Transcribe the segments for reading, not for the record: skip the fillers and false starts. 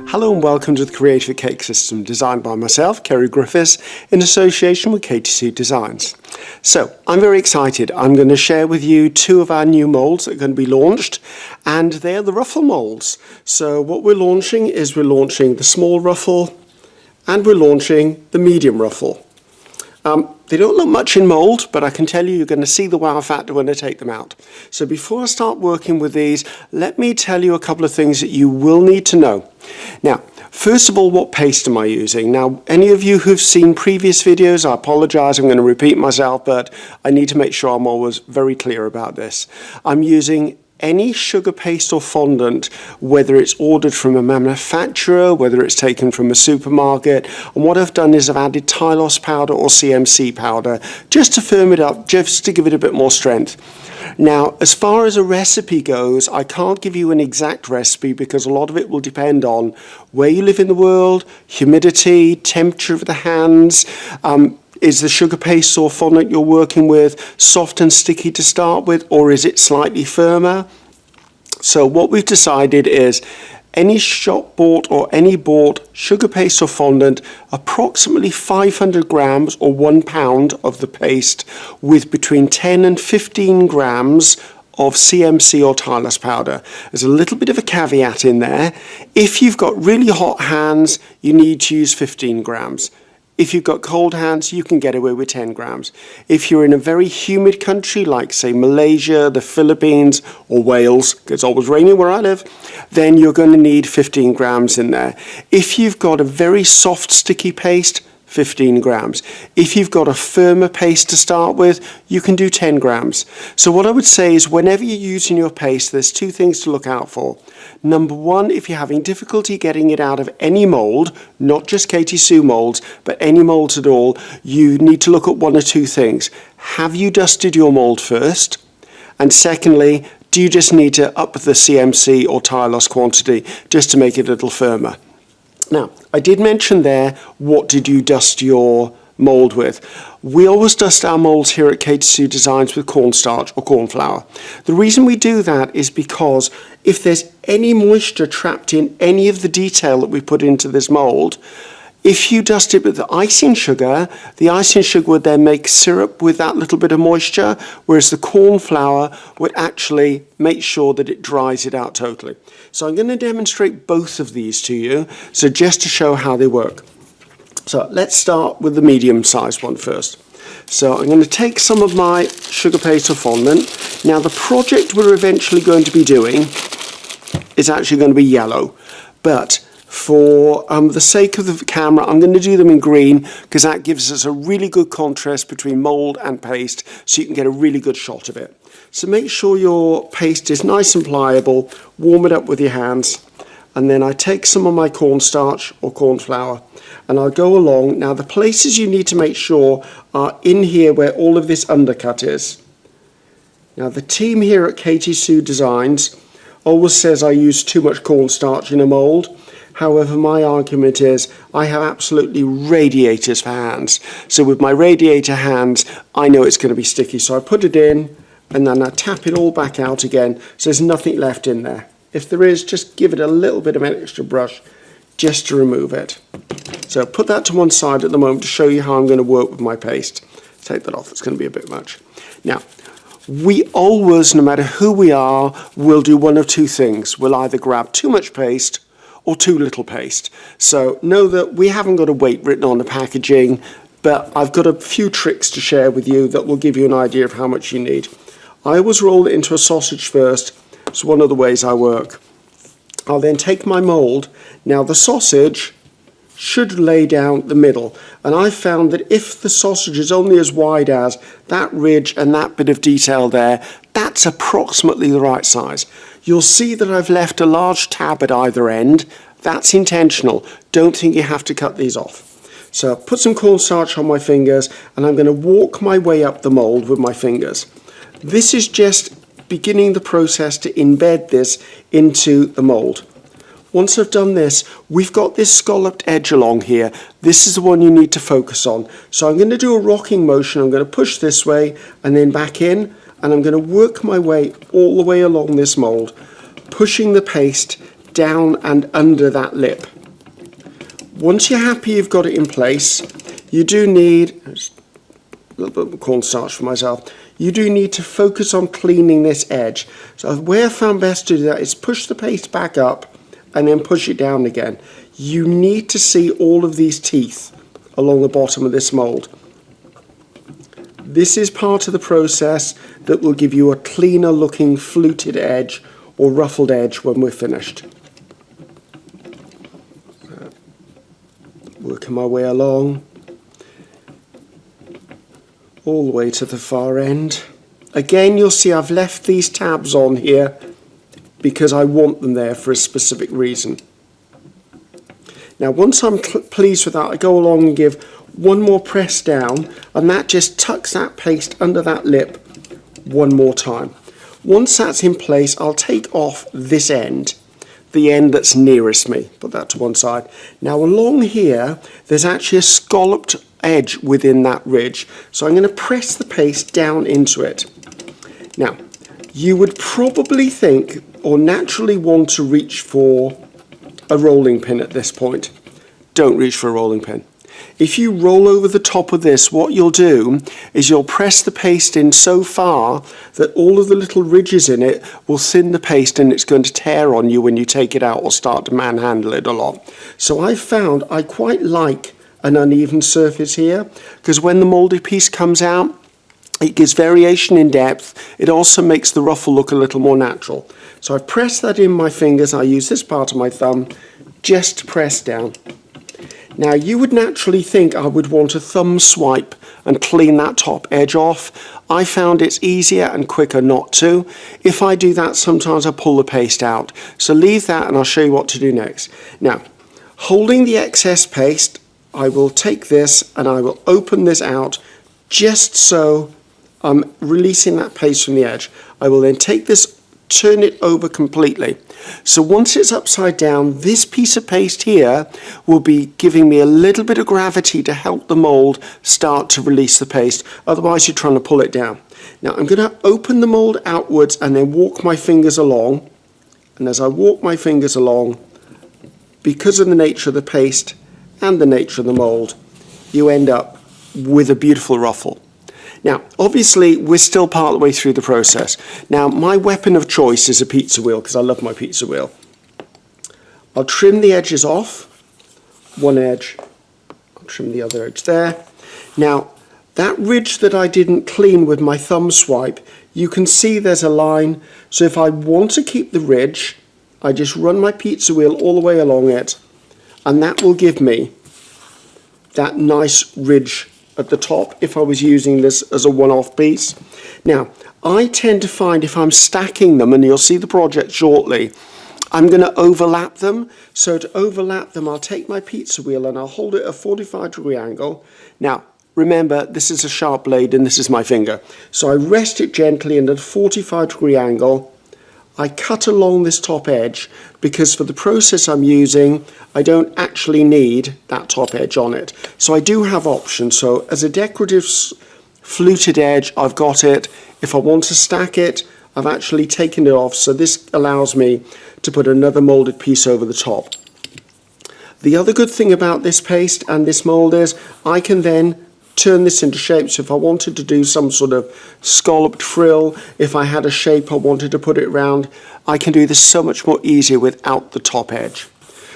Hello and welcome to the Creative Cake System, designed by myself, Ceri Griffiths, in association with Katy Sue Designs. So, I'm very excited. I'm going to share with you two of our new moulds that are going to be launched, and they're the Ruffle moulds. So what we're launching is the small Ruffle, and we're launching the medium Ruffle. They don't look much in mould, but I can tell you're going to see the wow factor when I take them out. So before I start working with these, let me tell you a couple of things that you will need to know. Now, first of all, what paste am I using? Now, any of you who've seen previous videos, I apologise, I'm going to repeat myself, but I need to make sure I'm always very clear about this. I'm using any sugar paste or fondant, whether it's ordered from a manufacturer, whether it's taken from a supermarket, and what I've done is I've added Tylose powder or CMC powder just to firm it up, just to give it a bit more strength. Now, as far as a recipe goes, I can't give you an exact recipe because a lot of it will depend on where you live in the world, humidity, temperature of the hands. Is the sugar paste or fondant you're working with soft and sticky to start with, or is it slightly firmer? So what we've decided is any shop bought or any bought sugar paste or fondant, approximately 500 grams or 1 pound of the paste with between 10 and 15 grams of CMC or Tylose powder. There's a little bit of a caveat in there. If you've got really hot hands, you need to use 15 grams. If you've got cold hands, you can get away with 10 grams. If you're in a very humid country, like say Malaysia, the Philippines, or Wales, it's always raining where I live, then you're going to need 15 grams in there. If you've got a very soft, sticky paste, 15 grams. If you've got a firmer paste to start with, you can do 10 grams. So what I would say is whenever you're using your paste, there's two things to look out for. Number one, if you're having difficulty getting it out of any mould, not just Katy Sue moulds, but any moulds at all, you need to look at one or two things. Have you dusted your mould first? And secondly, do you just need to up the CMC or Tylose quantity just to make it a little firmer? Now, I did mention there, what did you dust your mould with? We always dust our moulds here at Katy Sue Designs with cornstarch or corn flour. The reason we do that is because if there's any moisture trapped in any of the detail that we put into this mould, if you dust it with the icing sugar would then make syrup with that little bit of moisture, whereas the corn flour would actually make sure that it dries it out totally. So I'm going to demonstrate both of these to you, so just to show how they work. So let's start with the medium-sized one first. So I'm going to take some of my sugar paste or fondant. Now the project we're eventually going to be doing is actually going to be yellow, but for the sake of the camera, I'm going to do them in green because that gives us a really good contrast between mould and paste, so you can get a really good shot of it. So make sure your paste is nice and pliable, warm it up with your hands, and then I take some of my cornstarch or corn flour and I'll go along. Now the places you need to make sure are in here where all of this undercut is. Now the team here at Katy Sue Designs always says I use too much cornstarch in a mould. However, my argument is I have absolutely radiators for hands. So with my radiator hands, I know it's going to be sticky. So I put it in and then I tap it all back out again. So there's nothing left in there. If there is, just give it a little bit of an extra brush just to remove it. So put that to one side at the moment to show you how I'm going to work with my paste. Take that off, it's going to be a bit much. Now, we always, no matter who we are, will do one of two things. We'll either grab too much paste or too little paste. So know that we haven't got a weight written on the packaging, but I've got a few tricks to share with you that will give you an idea of how much you need. I always roll it into a sausage first. It's one of the ways I work. I'll then take my mould. Now the sausage should lay down the middle, and I've found that if the sausage is only as wide as that ridge and that bit of detail there, that's approximately the right size. You'll see that I've left a large tab at either end. That's intentional. Don't think you have to cut these off. So put some cornstarch on my fingers and I'm going to walk my way up the mould with my fingers. This is just beginning the process to embed this into the mould. Once I've done this, we've got this scalloped edge along here. This is the one you need to focus on. So I'm going to do a rocking motion. I'm going to push this way and then back in, and I'm going to work my way all the way along this mould, pushing the paste down and under that lip. Once you're happy you've got it in place, you do need, a little bit of cornstarch for myself, you do need to focus on cleaning this edge. So the way I found best to do that is push the paste back up and then push it down again. You need to see all of these teeth along the bottom of this mould. This is part of the process that will give you a cleaner looking fluted edge or ruffled edge when we're finished. Working my way along, all the way to the far end. Again, you'll see I've left these tabs on here because I want them there for a specific reason. Now, once I'm pleased with that, I go along and give one more press down, and that just tucks that paste under that lip one more time. Once that's in place, I'll take off this end, the end that's nearest me, put that to one side. Now along here, there's actually a scalloped edge within that ridge, so I'm going to press the paste down into it. Now, you would probably think or naturally want to reach for a rolling pin at this point. Don't reach for a rolling pin. If you roll over the top of this, what you'll do is you'll press the paste in so far that all of the little ridges in it will thin the paste, and it's going to tear on you when you take it out or start to manhandle it a lot. So I've found I quite like an uneven surface here, because when the moulded piece comes out, it gives variation in depth. It also makes the ruffle look a little more natural. So I've pressed that in my fingers. I use this part of my thumb just to press down. Now, you would naturally think I would want a thumb swipe and clean that top edge off. I found it's easier and quicker not to. If I do that, sometimes I pull the paste out. So leave that and I'll show you what to do next. Now, holding the excess paste, I will take this and I will open this out just so I'm releasing that paste from the edge. I will then take this, turn it over completely. So once it's upside down, this piece of paste here will be giving me a little bit of gravity to help the mould start to release the paste. Otherwise, you're trying to pull it down. Now, I'm going to open the mould outwards and then walk my fingers along. And as I walk my fingers along, because of the nature of the paste and the nature of the mould, you end up with a beautiful ruffle. Now, obviously, we're still part of the way through the process. Now, my weapon of choice is a pizza wheel, because I love my pizza wheel. I'll trim the edges off, one edge, I'll trim the other edge there. Now, that ridge that I didn't clean with my thumb swipe, you can see there's a line. So if I want to keep the ridge, I just run my pizza wheel all the way along it, and that will give me that nice ridge at the top if I was using this as a one-off piece. Now, I tend to find if I'm stacking them, and you'll see the project shortly, I'm going to overlap them. So to overlap them, I'll take my pizza wheel and I'll hold it at a 45-degree angle. Now, remember, this is a sharp blade and this is my finger. So I rest it gently and at a 45-degree angle. I cut along this top edge because for the process I'm using, I don't actually need that top edge on it. So I do have options. So as a decorative fluted edge, I've got it. If I want to stack it, I've actually taken it off. So this allows me to put another molded piece over the top. The other good thing about this paste and this mold is I can then turn this into shape. So if I wanted to do some sort of scalloped frill, if I had a shape I wanted to put it around, I can do this so much more easier without the top edge.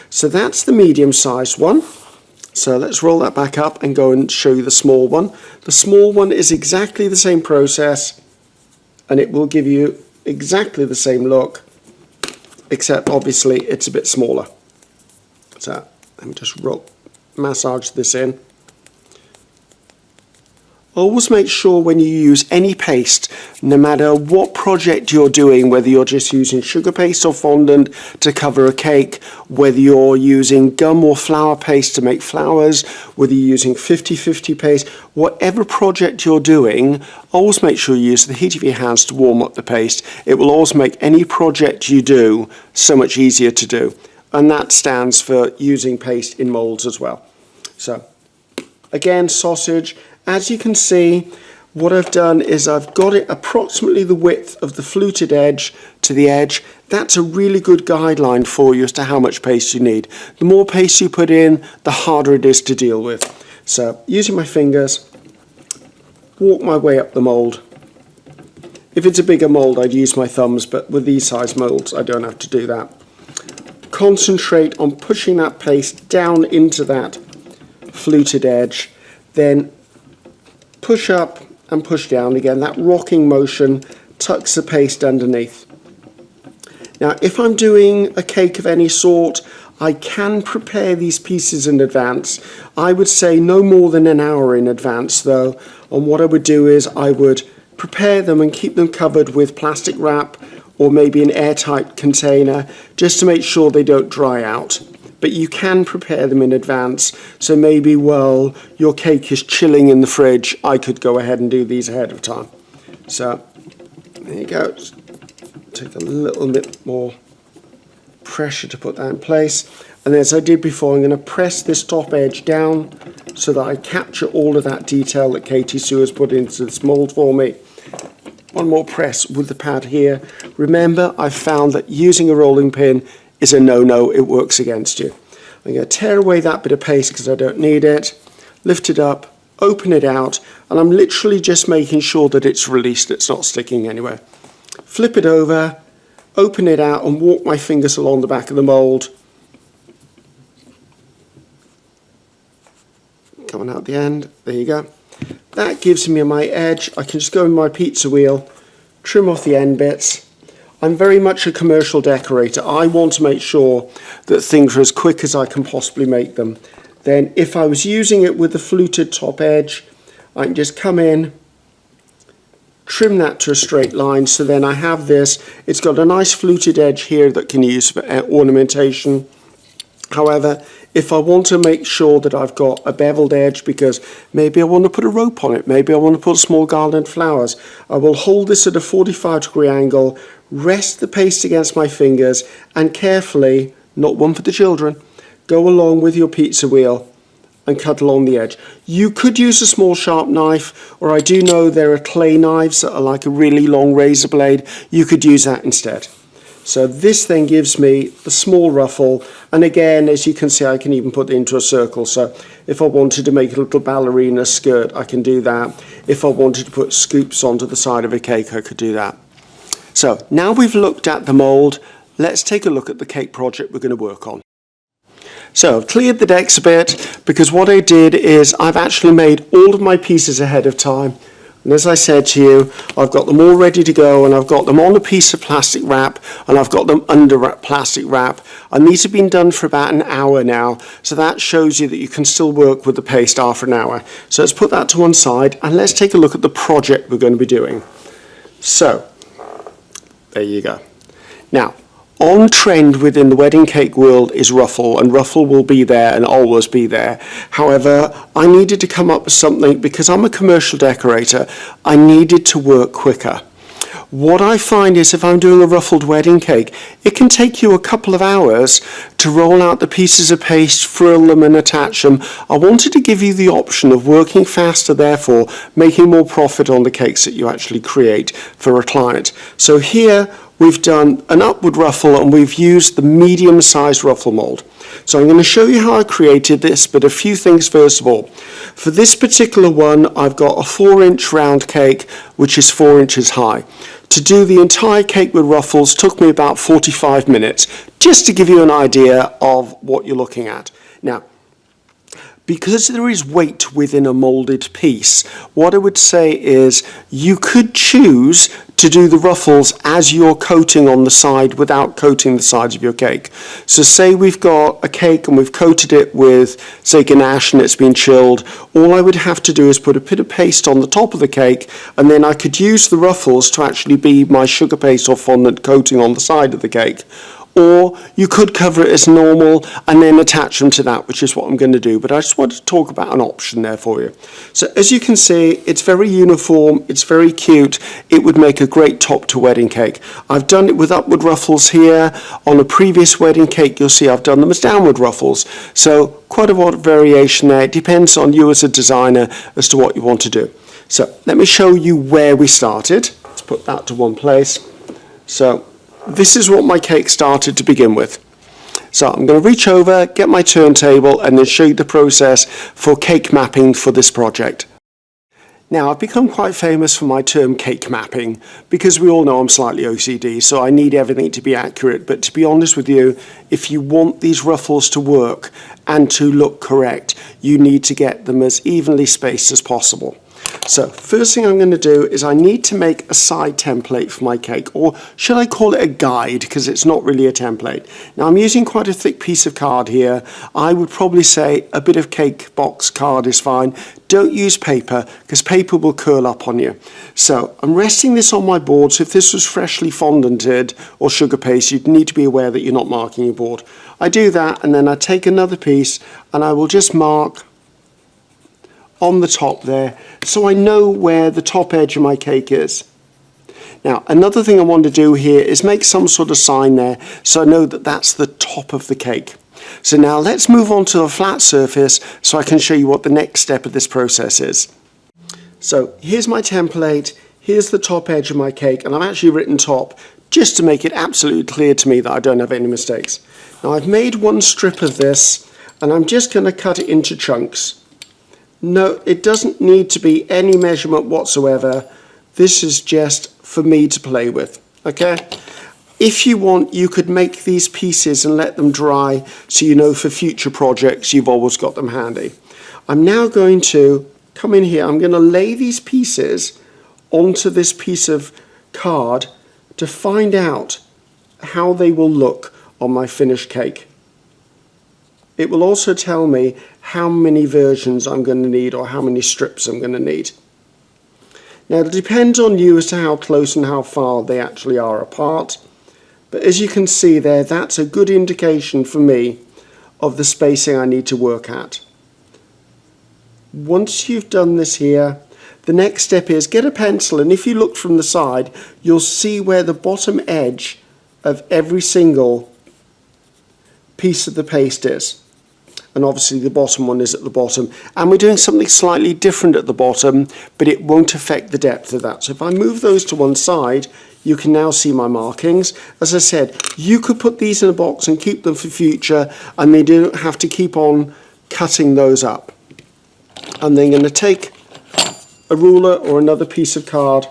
So that's the medium-sized one. So let's roll that back up and go and show you the small one. The small one is exactly the same process and it will give you exactly the same look, except obviously it's a bit smaller. So let me just massage this in. Always make sure when you use any paste, no matter what project you're doing, whether you're just using sugar paste or fondant to cover a cake, whether you're using gum or flour paste to make flowers, whether you're using 50-50 paste, whatever project you're doing, always make sure you use the heat of your hands to warm up the paste. It will always make any project you do so much easier to do. And that stands for using paste in moulds as well. So, again, sausage. As you can see, what I've done is I've got it approximately the width of the fluted edge to the edge. That's a really good guideline for you as to how much paste you need. The more paste you put in, the harder it is to deal with. So using my fingers, walk my way up the mould. If it's a bigger mould, I'd use my thumbs, but with these size moulds, I don't have to do that. Concentrate on pushing that paste down into that fluted edge, then push up and push down again. That rocking motion tucks the paste underneath. Now, if I'm doing a cake of any sort, I can prepare these pieces in advance. I would say no more than an hour in advance though, and what I would do is I would prepare them and keep them covered with plastic wrap or maybe an airtight container just to make sure they don't dry out. But you can prepare them in advance, so maybe while your cake is chilling in the fridge, I could go ahead and do these ahead of time. So there you go. Just take a little bit more pressure to put that in place, and as I did before, I'm going to press this top edge down so that I capture all of that detail that Katy Sue has put into this mould for me. One more press with the pad here. Remember, I've found that using a rolling pin is a no-no. It works against you. I'm going to tear away that bit of paste because I don't need it, lift it up, open it out, and I'm literally just making sure that it's released, it's not sticking anywhere. Flip it over, open it out, and walk my fingers along the back of the mould. Coming out the end, there you go. That gives me my edge. I can just go in my pizza wheel, trim off the end bits. I'm very much a commercial decorator. I want to make sure that things are as quick as I can possibly make them. Then if I was using it with the fluted top edge, I can just come in, trim that to a straight line, so then I have this. It's got a nice fluted edge here that can use for ornamentation. However, if I want to make sure that I've got a beveled edge because maybe I want to put a rope on it, maybe I want to put a small garland of flowers, I will hold this at a 45-degree angle, rest the paste against my fingers, and carefully, not one for the children, go along with your pizza wheel and cut along the edge. You could use a small sharp knife, or I do know there are clay knives that are like a really long razor blade. You could use that instead. So this then gives me the small ruffle, and again, as you can see, I can even put it into a circle. So if I wanted to make a little ballerina skirt, I can do that. If I wanted to put scoops onto the side of a cake, I could do that. So now we've looked at the mould, let's take a look at the cake project we're going to work on. So I've cleared the decks a bit because what I did is I've actually made all of my pieces ahead of time. And as I said to you, I've got them all ready to go, and I've got them on a piece of plastic wrap, and I've got them under plastic wrap. And these have been done for about an hour now, so that shows you that you can still work with the paste after an hour. So let's put that to one side, and let's take a look at the project we're going to be doing. So, there you go. Now, on trend within the wedding cake world is ruffle, and ruffle will be there and always be there. However, I needed to come up with something because I'm a commercial decorator. I needed to work quicker. What I find is if I'm doing a ruffled wedding cake, it can take you a couple of hours to roll out the pieces of paste, frill them and attach them. I wanted to give you the option of working faster, therefore making more profit on the cakes that you actually create for a client. So here we've done an upward ruffle, and we've used the medium-sized ruffle mould. So I'm going to show you how I created this, but a few things first of all. For this particular one, I've got a 4-inch round cake, which is 4 inches high. To do the entire cake with ruffles took me about 45 minutes, just to give you an idea of what you're looking at. Now, because there is weight within a moulded piece, what I would say is you could choose to do the ruffles as you're coating on the side without coating the sides of your cake. So say we've got a cake and we've coated it with, say, ganache, and it's been chilled. All I would have to do is put a bit of paste on the top of the cake, and then I could use the ruffles to actually be my sugar paste or fondant coating on the side of the cake. Or you could cover it as normal and then attach them to that, which is what I'm going to do. But I just wanted to talk about an option there for you. So as you can see, it's very uniform, it's very cute. It would make a great top to wedding cake. I've done it with upward ruffles here. On a previous wedding cake, you'll see I've done them as downward ruffles. So quite a lot of variation there. It depends on you as a designer as to what you want to do. So let me show you where we started. Let's put that to one place. So this is what my cake started to begin with. So I'm going to reach over, get my turntable, and then show you the process for cake mapping for this project. Now, I've become quite famous for my term cake mapping because we all know I'm slightly OCD, so I need everything to be accurate. But to be honest with you, if you want these ruffles to work and to look correct, you need to get them as evenly spaced as possible. So first thing I'm going to do is I need to make a side template for my cake, or should I call it a guide, because it's not really a template. Now I'm using quite a thick piece of card here. I would probably say a bit of cake box card is fine. Don't use paper, because paper will curl up on you. So I'm resting this on my board, so if this was freshly fondanted or sugar paste, you'd need to be aware that you're not marking your board. I do that, and then I take another piece and I will just mark on the top there, so I know where the top edge of my cake is. Now, another thing I want to do here is make some sort of sign there, so I know that that's the top of the cake. So now let's move on to a flat surface so I can show you what the next step of this process is. So here's my template, here's the top edge of my cake, and I've actually written top just to make it absolutely clear to me that I don't have any mistakes. Now I've made one strip of this, and I'm just going to cut it into chunks. No, it doesn't need to be any measurement whatsoever. This is just for me to play with, okay? If you want, you could make these pieces and let them dry so you know for future projects you've always got them handy. I'm now going to come in here. I'm going to lay these pieces onto this piece of card to find out how they will look on my finished cake. It will also tell me how many versions I'm going to need or how many strips I'm going to need. Now it depends on you as to how close and how far they actually are apart, but as you can see there, that's a good indication for me of the spacing I need to work at. Once you've done this here, the next step is get a pencil, and if you look from the side, you'll see where the bottom edge of every single piece of the paste is. And obviously the bottom one is at the bottom, and we're doing something slightly different at the bottom, but it won't affect the depth of that. So if I move those to one side, you can now see my markings. As I said, you could put these in a box and keep them for future, and they don't have to keep on cutting those up. I'm then going to take a ruler or another piece of card,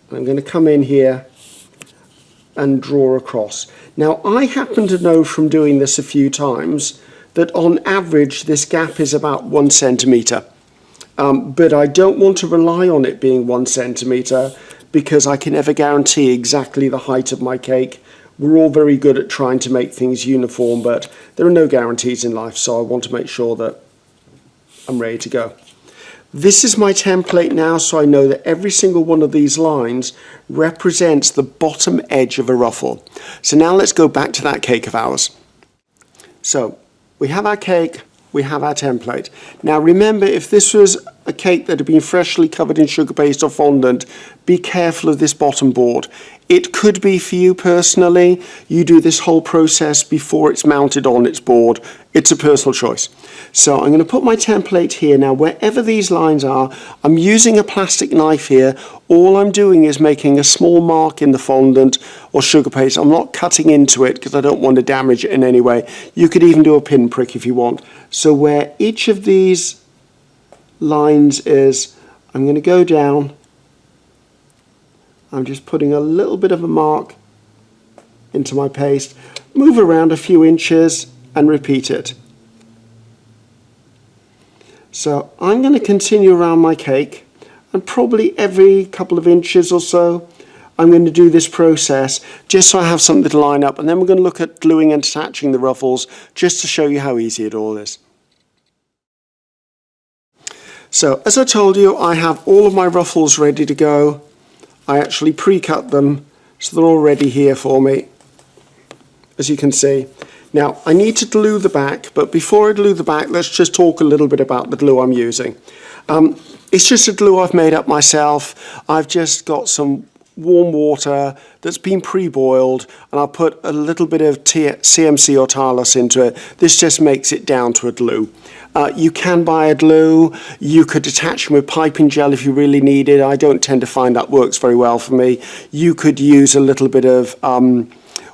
and I'm going to come in here and draw across. Now I happen to know from doing this a few times that on average this gap is about 1 centimetre. But I don't want to rely on it being 1 centimetre because I can never guarantee exactly the height of my cake. We're all very good at trying to make things uniform, but there are no guarantees in life, so I want to make sure that I'm ready to go. This is my template now, so I know that every single one of these lines represents the bottom edge of a ruffle. So now let's go back to that cake of ours. So we have our cake, we have our template. Now remember, if this was a cake that had been freshly covered in sugar paste or fondant, be careful of this bottom board. It could be for you personally, you do this whole process before it's mounted on its board. It's a personal choice. So I'm going to put my template here. Now wherever these lines are, I'm using a plastic knife here. All I'm doing is making a small mark in the fondant or sugar paste. I'm not cutting into it because I don't want to damage it in any way. You could even do a pinprick if you want. So where each of these lines is, I'm going to go down. I'm just putting a little bit of a mark into my paste, move around a few inches and repeat it. So I'm going to continue around my cake, and probably every couple of inches or so I'm going to do this process just so I have something to line up, and then we're going to look at gluing and attaching the ruffles just to show you how easy it all is. So as I told you, I have all of my ruffles ready to go. I actually pre-cut them, so they're all ready here for me, as you can see. Now, I need to glue the back, but before I glue the back, let's just talk a little bit about the glue I'm using. It's just a glue I've made up myself. I've just got some warm water that's been pre-boiled, and I'll put a little bit of CMC or Tarlos into it. This just makes it down to a glue. You can buy a glue. You could attach them with piping gel if you really need it. I don't tend to find that works very well for me. You could use a little bit of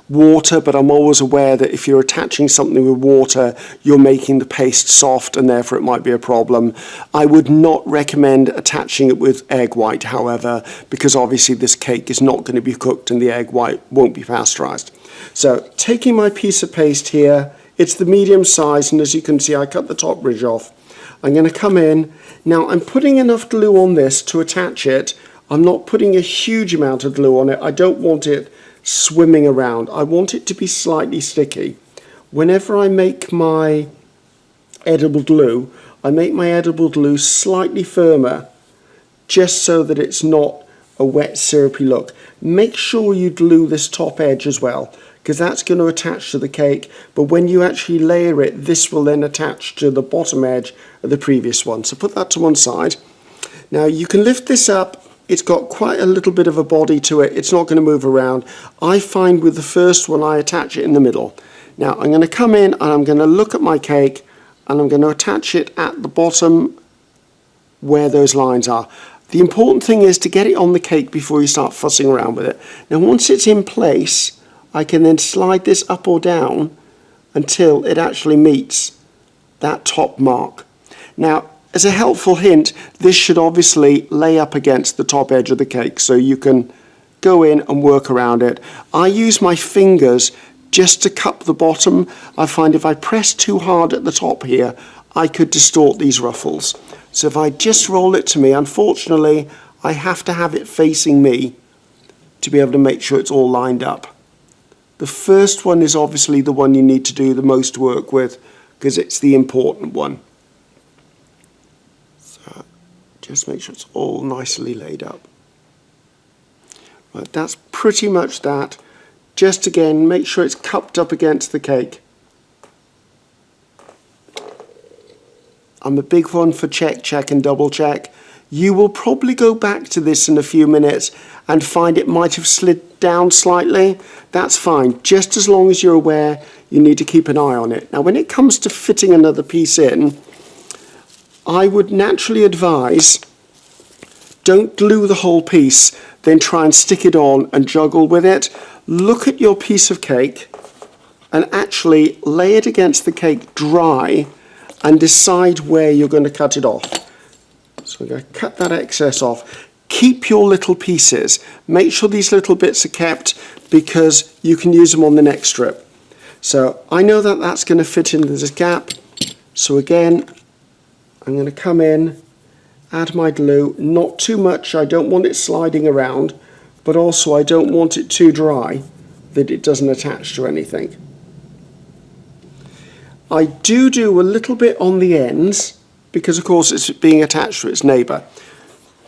water, but I'm always aware that if you're attaching something with water, you're making the paste soft, and therefore it might be a problem. I would not recommend attaching it with egg white, however, because obviously this cake is not going to be cooked and the egg white won't be pasteurized. So taking my piece of paste here, it's the medium size, and as you can see, I cut the top ridge off. I'm going to come in. Now I'm putting enough glue on this to attach it. I'm not putting a huge amount of glue on it. I don't want it swimming around. I want it to be slightly sticky. Whenever I make my edible glue, I make my edible glue slightly firmer, just so that it's not a wet syrupy look. Make sure you glue this top edge as well, because that's going to attach to the cake, but when you actually layer it, this will then attach to the bottom edge of the previous one. So put that to one side. Now you can lift this up. It's got quite a little bit of a body to it. It's not going to move around. I find with the first one, I attach it in the middle. Now I'm going to come in and I'm going to look at my cake, and I'm going to attach it at the bottom where those lines are. The important thing is to get it on the cake before you start fussing around with it. Now once it's in place, I can then slide this up or down until it actually meets that top mark. Now, as a helpful hint, this should obviously lay up against the top edge of the cake, so you can go in and work around it. I use my fingers just to cup the bottom. I find if I press too hard at the top here, I could distort these ruffles. So if I just roll it to me, unfortunately, I have to have it facing me to be able to make sure it's all lined up. The first one is obviously the one you need to do the most work with, because it's the important one. So just make sure it's all nicely laid up. Right, that's pretty much that. Just again, make sure it's cupped up against the cake. I'm a big one for check, check and double check. You will probably go back to this in a few minutes and find it might have slid down slightly. That's fine, just as long as you're aware you need to keep an eye on it. Now when it comes to fitting another piece in, I would naturally advise don't glue the whole piece, then try and stick it on and juggle with it. Look at your piece of cake and actually lay it against the cake dry and decide where you're going to cut it off. So I'm going to cut that excess off. Keep your little pieces. Make sure these little bits are kept because you can use them on the next strip. So I know that that's going to fit into this gap. So again, I'm going to come in, add my glue, not too much. I don't want it sliding around, but also I don't want it too dry that it doesn't attach to anything. I do a little bit on the ends because of course it's being attached to its neighbour.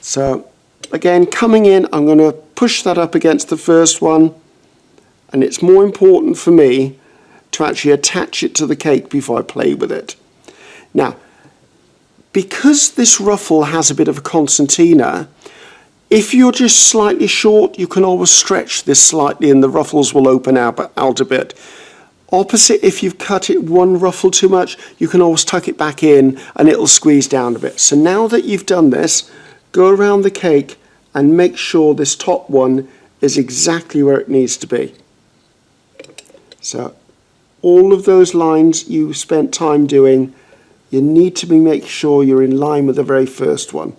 So again, coming in, I'm going to push that up against the first one, and it's more important for me to actually attach it to the cake before I play with it. Now, because this ruffle has a bit of a concertina, if you're just slightly short, you can always stretch this slightly and the ruffles will open out a bit. Opposite, if you've cut it one ruffle too much, you can always tuck it back in and it'll squeeze down a bit. So now that you've done this, go around the cake and make sure this top one is exactly where it needs to be. So all of those lines you spent time doing, you need to make sure you're in line with the very first one.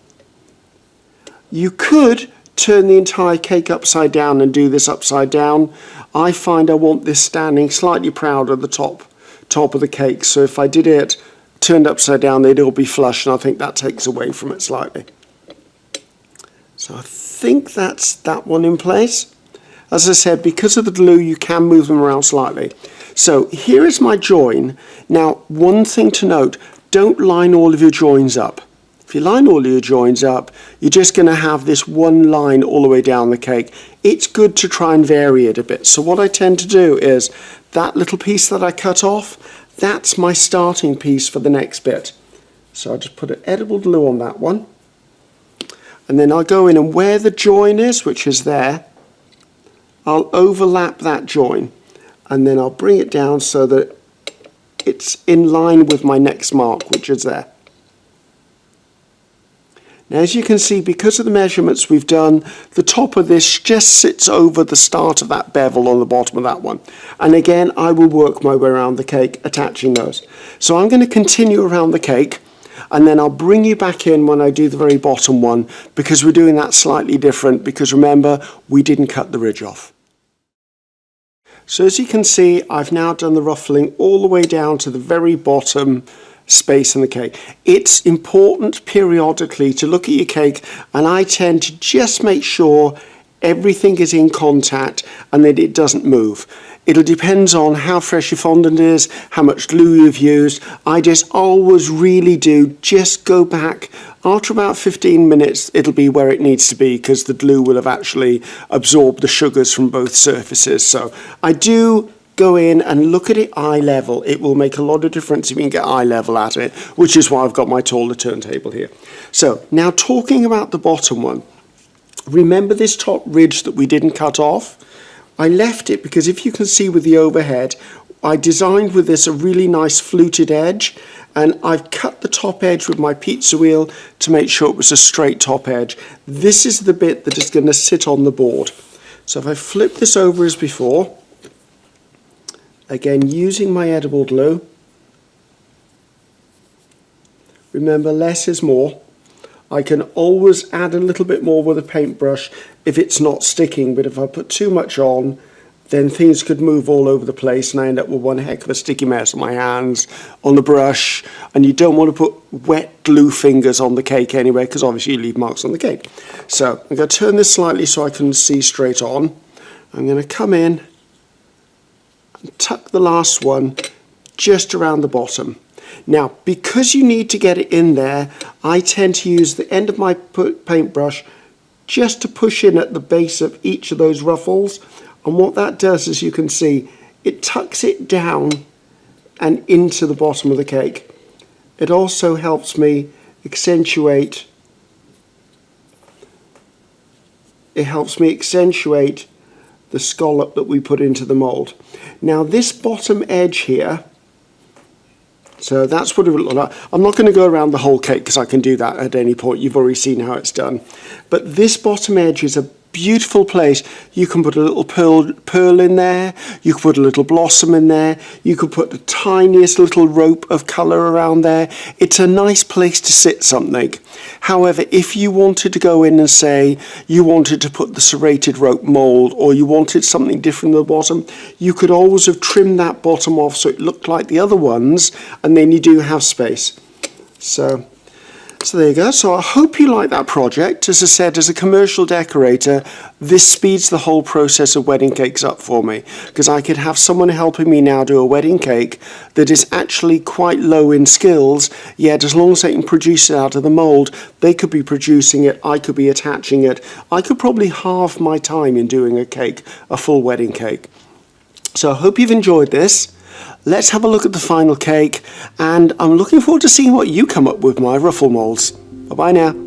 You could turn the entire cake upside down and do this upside down. I find I want this standing slightly proud at the top of the cake. So if I did it turned upside down, they'd all be flush, and I think that takes away from it slightly. So I think that's that one in place. As I said, because of the glue, you can move them around slightly. So here is my join. Now, one thing to note, don't line all of your joins up. If you line all of your joins up, you're just going to have this one line all the way down the cake. It's good to try and vary it a bit. So what I tend to do is that little piece that I cut off, that's my starting piece for the next bit. So I'll just put an edible glue on that one. And then I'll go in and where the join is, which is there, I'll overlap that join. And then I'll bring it down so that it's in line with my next mark, which is there. Now, as you can see, because of the measurements we've done, the top of this just sits over the start of that bevel on the bottom of that one. And again, I will work my way around the cake, attaching those. So I'm going to continue around the cake, and then I'll bring you back in when I do the very bottom one, because we're doing that slightly different, because remember, we didn't cut the ridge off. So as you can see, I've now done the ruffling all the way down to the very bottom space in the cake. It's important periodically to look at your cake, and I tend to just make sure everything is in contact and that it doesn't move. It'll depend on how fresh your fondant is, how much glue you've used. I just always really do just go back. After about 15 minutes, it'll be where it needs to be because the glue will have actually absorbed the sugars from both surfaces. So I do go in and look at it eye level. It will make a lot of difference if you can get eye level at it, which is why I've got my taller turntable here. So now talking about the bottom one, remember this top ridge that we didn't cut off? I left it because if you can see with the overhead, I designed with this a really nice fluted edge, and I've cut the top edge with my pizza wheel to make sure it was a straight top edge. This is the bit that is going to sit on the board. So if I flip this over as before, again using my edible glue, remember less is more. I can always add a little bit more with a paintbrush if it's not sticking, but if I put too much on, then things could move all over the place and I end up with one heck of a sticky mess on my hands, on the brush, and you don't want to put wet glue fingers on the cake anyway, because obviously you leave marks on the cake. So I'm going to turn this slightly so I can see straight on. I'm going to come in and tuck the last one just around the bottom. Now, because you need to get it in there, I tend to use the end of my paintbrush just to push in at the base of each of those ruffles. And what that does, as you can see, it tucks it down and into the bottom of the cake. It also helps me accentuate, the scallop that we put into the mould. Now this bottom edge here, so that's what it would look like. I'm not going to go around the whole cake because I can do that at any point. You've already seen how it's done. But this bottom edge is a beautiful place. You can put a little pearl in there. You can put a little blossom in there. You could put the tiniest little rope of colour around there. It's a nice place to sit something. However, if you wanted to go in and say you wanted to put the serrated rope mould, or you wanted something different at the bottom, you could always have trimmed that bottom off so it looked like the other ones, and then you do have space. So there you go. So I hope you like that project. As I said, as a commercial decorator, this speeds the whole process of wedding cakes up for me, because I could have someone helping me now do a wedding cake that is actually quite low in skills, yet as long as they can produce it out of the mould, they could be producing it, I could be attaching it. I could probably halve my time in doing a cake, a full wedding cake. So I hope you've enjoyed this. Let's have a look at the final cake, and I'm looking forward to seeing what you come up with, my ruffle moulds. Bye-bye now.